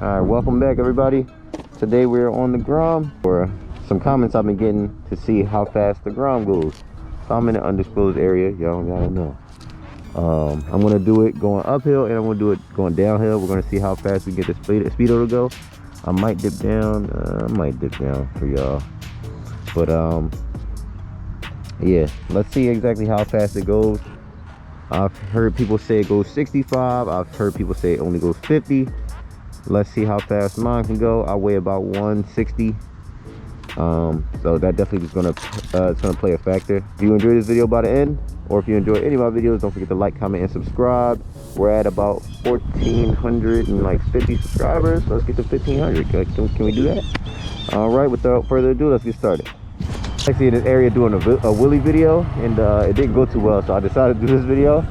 Alright, welcome back everybody. Today we're on the Grom. For some comments I've been getting to see how fast the Grom goes. So I'm in an undisclosed area, y'all gotta know. I'm gonna do it going uphill and I'm gonna do it going downhill. We're gonna see how fast we get the speedo to go. I might dip down, for y'all. But yeah, let's see exactly how fast it goes. I've heard people say it goes 65. I've heard people say it only goes 50. Let's see how fast mine can go. I weigh about 160. So that definitely is gonna it's gonna play a factor. If you enjoyed this video by the end, or if you enjoy any of my videos, don't forget to like, comment, and subscribe. We're at about 1,450 subscribers. Let's get to 1,500. Can we do that? All right, without further ado, let's get started. Actually in this area doing a wheelie video, and it didn't go too well, so I decided to do this video.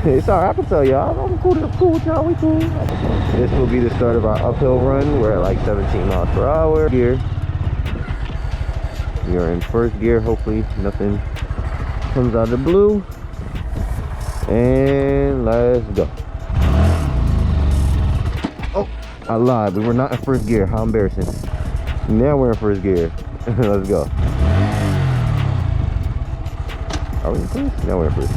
It's alright, I can tell y'all, I'm cool with y'all, we cool. This will be the start of our uphill run. We're at like 17 miles per hour gear. We are in first gear, hopefully nothing comes out of the blue. And let's go. Oh, I lied, we were not in first gear, how embarrassing. Now we're in first gear. Let's go. Are we in first? Now we're in first.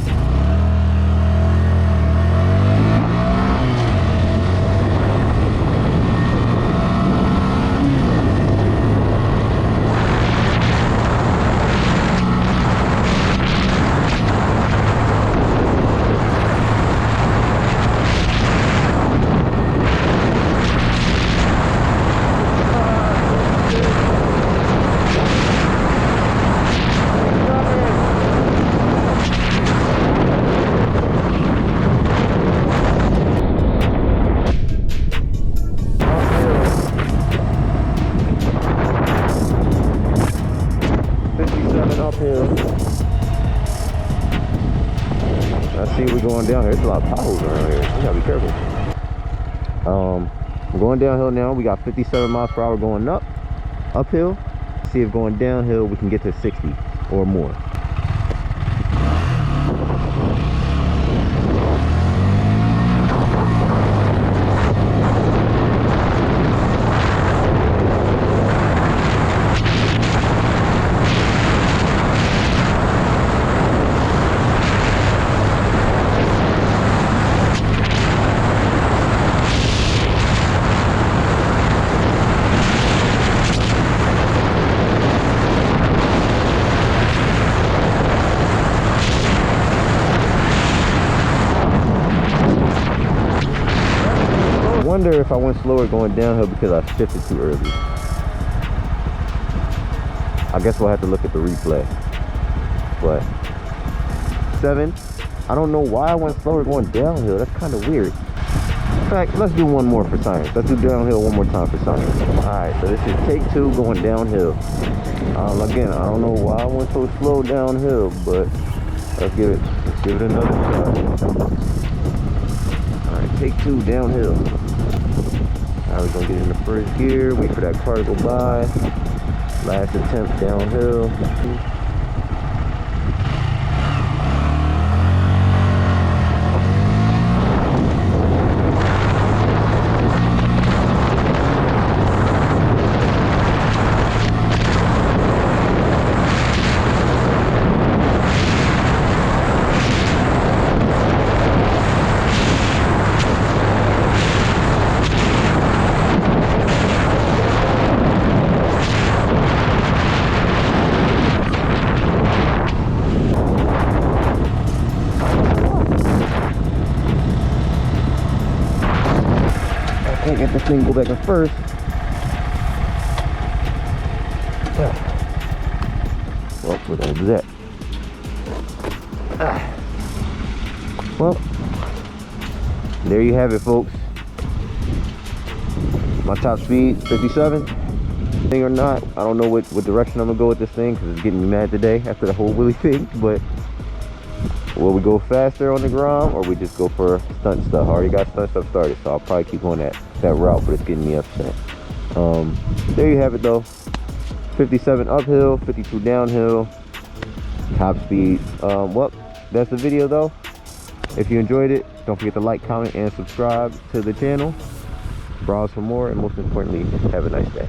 Uphill. I see we're going down here. There's a lot of potholes around here. We gotta be careful. We're going downhill now. We got 57 miles per hour going uphill. See if going downhill we can get to 60 or more. I wonder if I went slower going downhill because I shifted too early. I guess we'll have to look at the replay. But 7. I don't know why I went slower going downhill. That's kind of weird. In fact, let's do one more for science. Let's do downhill one more time for science. Alright, so this is take 2 going downhill. Again, I don't know why I went so slow downhill, but let's give it another try. Alright, take 2 downhill. Now we're gonna get in the first gear, wait for that car to go by. Last attempt downhill. Can't get this thing go back in first. Well, we're gonna do that. Well, there you have it, folks. My top speed, 57. Thing or not, I don't know what direction I'm gonna go with this thing because it's getting me mad today after the whole wheelie thing. But will we go faster on the Grom or we just go for stunt stuff? I already got stunt stuff started, so I'll probably keep on that route, but it's getting me upset. There you have it though. 57 uphill, 52 downhill, top speed. Well, that's the video though. If you enjoyed it, don't forget to like, comment, and subscribe to the channel. browse for more, and most importantly, have a nice day.